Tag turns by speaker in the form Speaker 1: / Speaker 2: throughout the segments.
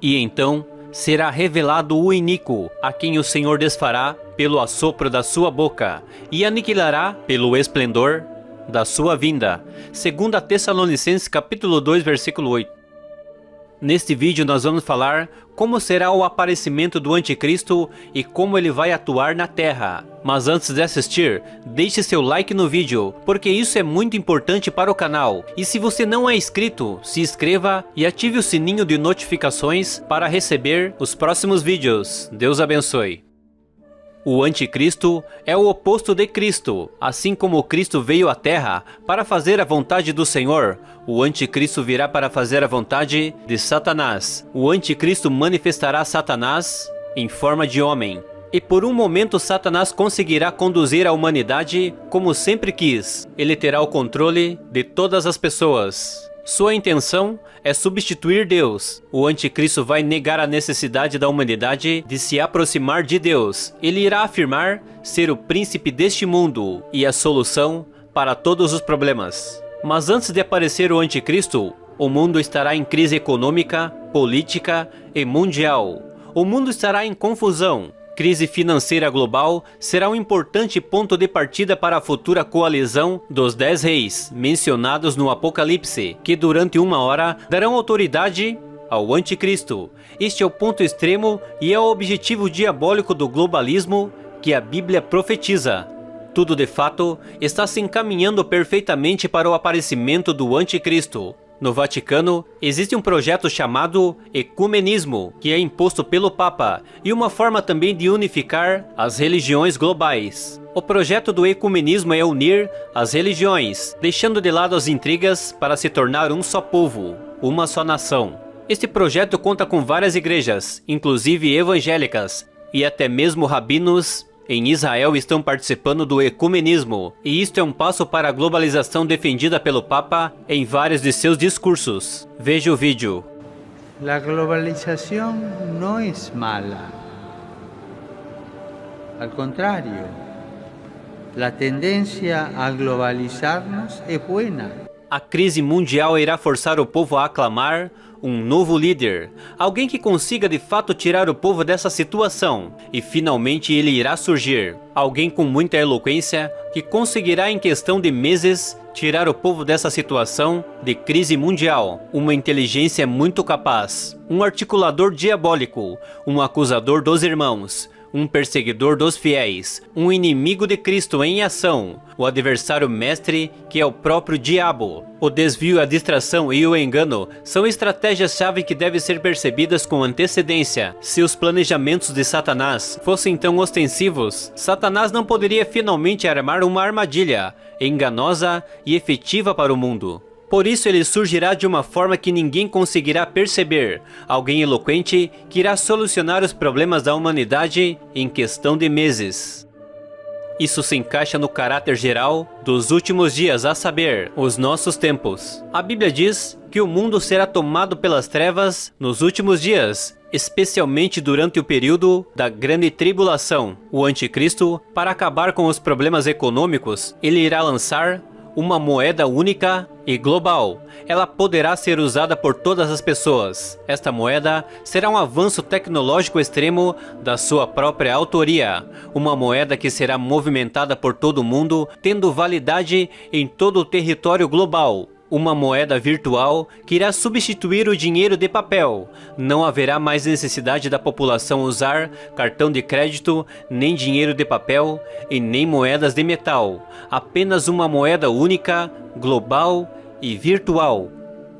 Speaker 1: E então será revelado o iníquo, a quem o Senhor desfará pelo assopro da sua boca, e aniquilará pelo esplendor da sua vinda. 2 Tessalonicenses capítulo 2, versículo 8. Neste vídeo nós vamos falar como será o aparecimento do anticristo e como ele vai atuar na Terra. Mas antes de assistir, deixe seu like no vídeo, porque isso é muito importante para o canal. E se você não é inscrito, se inscreva e ative o sininho de notificações para receber os próximos vídeos. Deus abençoe. O anticristo é o oposto de Cristo. Assim como Cristo veio à Terra para fazer a vontade do Senhor, o anticristo virá para fazer a vontade de Satanás. O anticristo manifestará Satanás em forma de homem. E por um momento Satanás conseguirá conduzir a humanidade como sempre quis. Ele terá o controle de todas as pessoas. Sua intenção é substituir Deus. O anticristo vai negar a necessidade da humanidade de se aproximar de Deus. Ele irá afirmar ser o príncipe deste mundo e a solução para todos os problemas. Mas antes de aparecer o anticristo, o mundo estará em crise econômica, política e mundial. O mundo estará em confusão. Crise financeira global será um importante ponto de partida para a futura coalizão dos 10 reis, mencionados no Apocalipse, que durante uma hora darão autoridade ao anticristo. Este é o ponto extremo e é o objetivo diabólico do globalismo que a Bíblia profetiza. Tudo de fato está se encaminhando perfeitamente para o aparecimento do anticristo. No Vaticano, existe um projeto chamado ecumenismo, que é imposto pelo Papa, e uma forma também de unificar as religiões globais. O projeto do ecumenismo é unir as religiões, deixando de lado as intrigas para se tornar um só povo, uma só nação. Este projeto conta com várias igrejas, inclusive evangélicas, e até mesmo rabinos em Israel estão participando do ecumenismo, e isto é um passo para a globalização defendida pelo Papa em vários de seus discursos. Veja o vídeo.
Speaker 2: A globalização não é mala. Al contrário, a tendência a globalizar-nos é boa.
Speaker 1: A crise mundial irá forçar o povo a aclamar um novo líder, alguém que consiga de fato tirar o povo dessa situação, e finalmente ele irá surgir, alguém com muita eloquência que conseguirá em questão de meses tirar o povo dessa situação de crise mundial, uma inteligência muito capaz, um articulador diabólico, um acusador dos irmãos, um perseguidor dos fiéis, um inimigo de Cristo em ação, o adversário mestre que é o próprio diabo. O desvio, a distração e o engano são estratégias-chave que devem ser percebidas com antecedência. Se os planejamentos de Satanás fossem tão ostensivos, Satanás não poderia finalmente armar uma armadilha enganosa e efetiva para o mundo. Por isso ele surgirá de uma forma que ninguém conseguirá perceber, alguém eloquente que irá solucionar os problemas da humanidade em questão de meses. Isso se encaixa no caráter geral dos últimos dias, a saber, os nossos tempos. A Bíblia diz que o mundo será tomado pelas trevas nos últimos dias, especialmente durante o período da grande tribulação. O anticristo, para acabar com os problemas econômicos, ele irá lançar uma moeda única e global. Ela poderá ser usada por todas as pessoas. Esta moeda será um avanço tecnológico extremo da sua própria autoria. Uma moeda que será movimentada por todo o mundo, tendo validade em todo o território global. Uma moeda virtual que irá substituir o dinheiro de papel. Não haverá mais necessidade da população usar cartão de crédito, nem dinheiro de papel e nem moedas de metal. Apenas uma moeda única, global e virtual.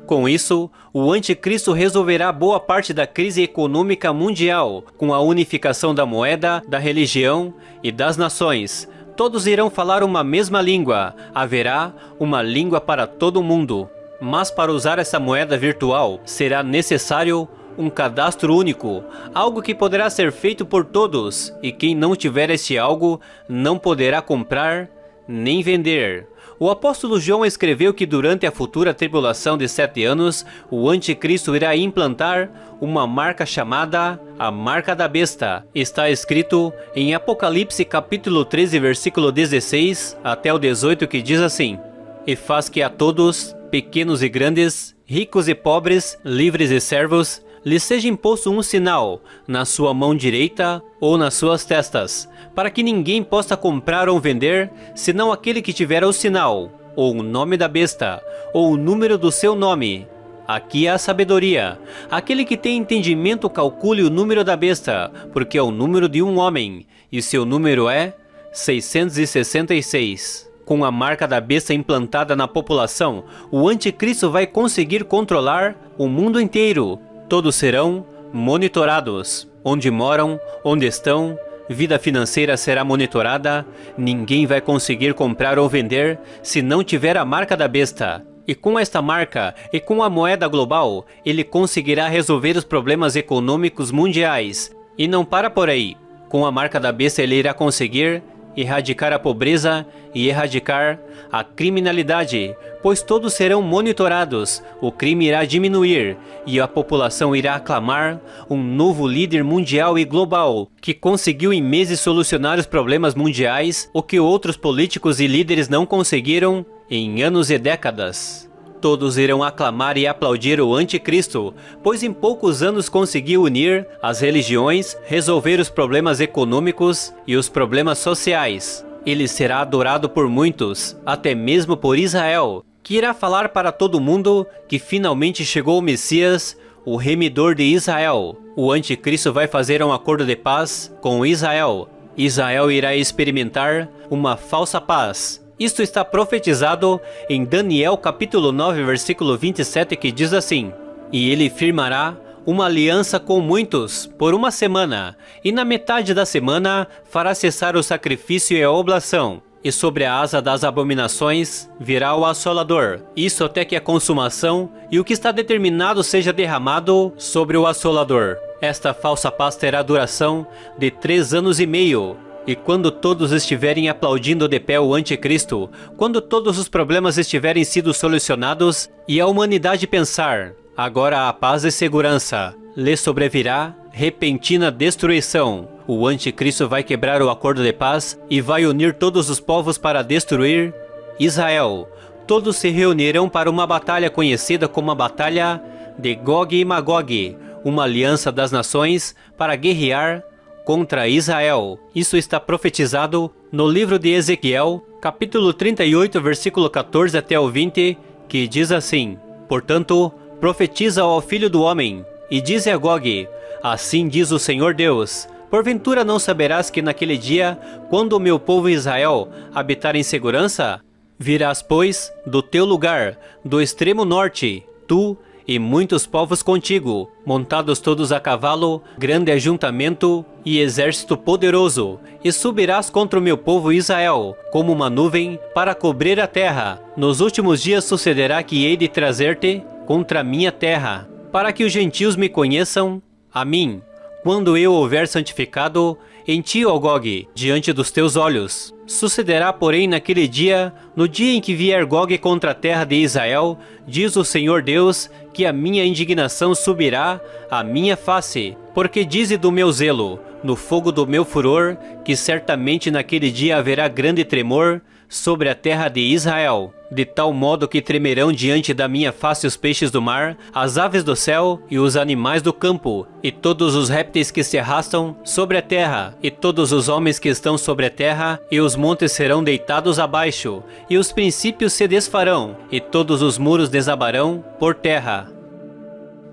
Speaker 1: Com isso, o anticristo resolverá boa parte da crise econômica mundial, com a unificação da moeda, da religião e das nações. Todos irão falar uma mesma língua, haverá uma língua para todo mundo. Mas para usar essa moeda virtual, será necessário um cadastro único, algo que poderá ser feito por todos, e quem não tiver este algo não poderá comprar nem vender. O apóstolo João escreveu que durante a futura tribulação de 7 anos, o anticristo irá implantar uma marca chamada a marca da besta. Está escrito em Apocalipse capítulo 13, versículo 16 até o 18, que diz assim: E faz que a todos, pequenos e grandes, ricos e pobres, livres e servos, lhe seja imposto um sinal, na sua mão direita ou nas suas testas, para que ninguém possa comprar ou vender, senão aquele que tiver o sinal, ou o nome da besta, ou o número do seu nome. Aqui é a sabedoria. Aquele que tem entendimento calcule o número da besta, porque é o número de um homem, e seu número é 666. Com a marca da besta implantada na população, o anticristo vai conseguir controlar o mundo inteiro. Todos serão monitorados. Onde moram, onde estão, vida financeira será monitorada, ninguém vai conseguir comprar ou vender se não tiver a marca da besta. E com esta marca e com a moeda global, ele conseguirá resolver os problemas econômicos mundiais. E não para por aí. Com a marca da besta ele irá conseguir erradicar a pobreza e erradicar a criminalidade, pois todos serão monitorados, o crime irá diminuir e a população irá aclamar um novo líder mundial e global que conseguiu em meses solucionar os problemas mundiais, o que outros políticos e líderes não conseguiram em anos e décadas. Todos irão aclamar e aplaudir o anticristo, pois em poucos anos conseguiu unir as religiões, resolver os problemas econômicos e os problemas sociais. Ele será adorado por muitos, até mesmo por Israel, que irá falar para todo mundo que finalmente chegou o Messias, o remidor de Israel. O anticristo vai fazer um acordo de paz com Israel. Israel irá experimentar uma falsa paz. Isto está profetizado em Daniel capítulo 9, versículo 27, que diz assim: E ele firmará uma aliança com muitos por uma semana, e na metade da semana fará cessar o sacrifício e a oblação, e sobre a asa das abominações virá o assolador, isso até que a consumação e o que está determinado seja derramado sobre o assolador. Esta falsa paz terá duração de 3 anos e meio. E quando todos estiverem aplaudindo de pé o anticristo, quando todos os problemas estiverem sido solucionados e a humanidade pensar, agora há paz e segurança, lhe sobrevirá repentina destruição. O anticristo vai quebrar o acordo de paz e vai unir todos os povos para destruir Israel. Todos se reunirão para uma batalha conhecida como a Batalha de Gog e Magog, uma aliança das nações para guerrear contra Israel. Isso está profetizado no livro de Ezequiel, capítulo 38, versículo 14 até o 20, que diz assim: Portanto, profetiza ao filho do homem, e dize a Gog, assim diz o Senhor Deus, porventura não saberás que naquele dia, quando o meu povo Israel habitar em segurança, virás, pois, do teu lugar, do extremo norte, tu e muitos povos contigo, montados todos a cavalo, grande ajuntamento e exército poderoso, e subirás contra o meu povo Israel, como uma nuvem, para cobrir a terra. Nos últimos dias sucederá que hei de trazer-te contra a minha terra, para que os gentios me conheçam, a mim, quando eu houver santificado em ti, ó Gog, diante dos teus olhos. Sucederá, porém, naquele dia, no dia em que vier Gog contra a terra de Israel, diz o Senhor Deus, que a minha indignação subirá à minha face, porque dize do meu zelo, no fogo do meu furor, que certamente naquele dia haverá grande tremor sobre a terra de Israel, de tal modo que tremerão diante da minha face os peixes do mar, as aves do céu e os animais do campo, e todos os répteis que se arrastam sobre a terra, e todos os homens que estão sobre a terra, e os montes serão deitados abaixo, e os princípios se desfarão, e todos os muros desabarão por terra.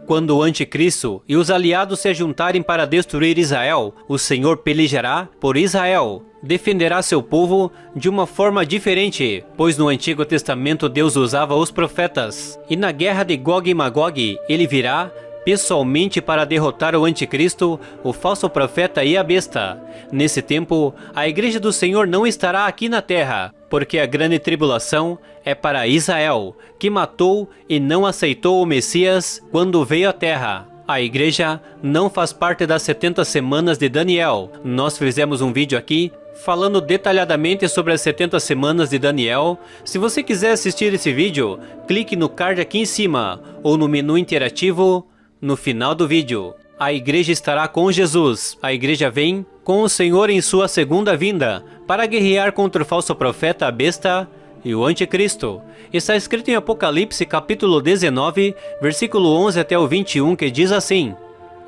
Speaker 1: Quando o anticristo e os aliados se juntarem para destruir Israel, o Senhor pelejará por Israel, defenderá seu povo de uma forma diferente, pois no Antigo Testamento Deus usava os profetas, e na guerra de Gog e Magog ele virá pessoalmente para derrotar o anticristo, o falso profeta e a besta. Nesse tempo, a igreja do Senhor não estará aqui na terra, porque a grande tribulação é para Israel, que matou e não aceitou o Messias quando veio à terra. A igreja não faz parte das 70 semanas de Daniel. Nós fizemos um vídeo aqui falando detalhadamente sobre as 70 semanas de Daniel. Se você quiser assistir esse vídeo, clique no card aqui em cima ou no menu interativo no final do vídeo. A igreja estará com Jesus. A igreja vem com o Senhor em sua segunda vinda para guerrear contra o falso profeta, a besta e o anticristo. Está escrito em Apocalipse capítulo 19, versículo 11 até o 21, que diz assim: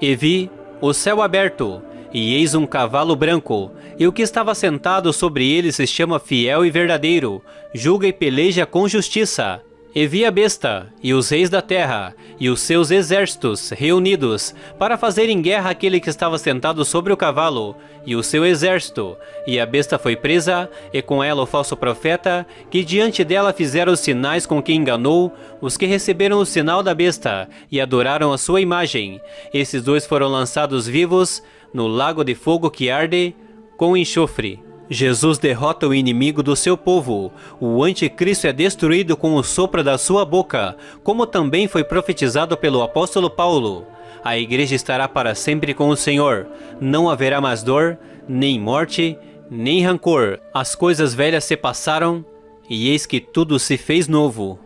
Speaker 1: E vi o céu aberto, e eis um cavalo branco, e o que estava sentado sobre ele se chama Fiel e Verdadeiro, julga e peleja com justiça. E vi a besta, e os reis da terra, e os seus exércitos reunidos, para fazerem guerra àquele que estava sentado sobre o cavalo, e o seu exército. E a besta foi presa, e com ela o falso profeta, que diante dela fizeram os sinais com que enganou os que receberam o sinal da besta, e adoraram a sua imagem. Esses dois foram lançados vivos no lago de fogo que arde com enxofre. Jesus derrota o inimigo do seu povo. O anticristo é destruído com o sopro da sua boca, como também foi profetizado pelo apóstolo Paulo. A igreja estará para sempre com o Senhor. Não haverá mais dor, nem morte, nem rancor. As coisas velhas se passaram, e eis que tudo se fez novo.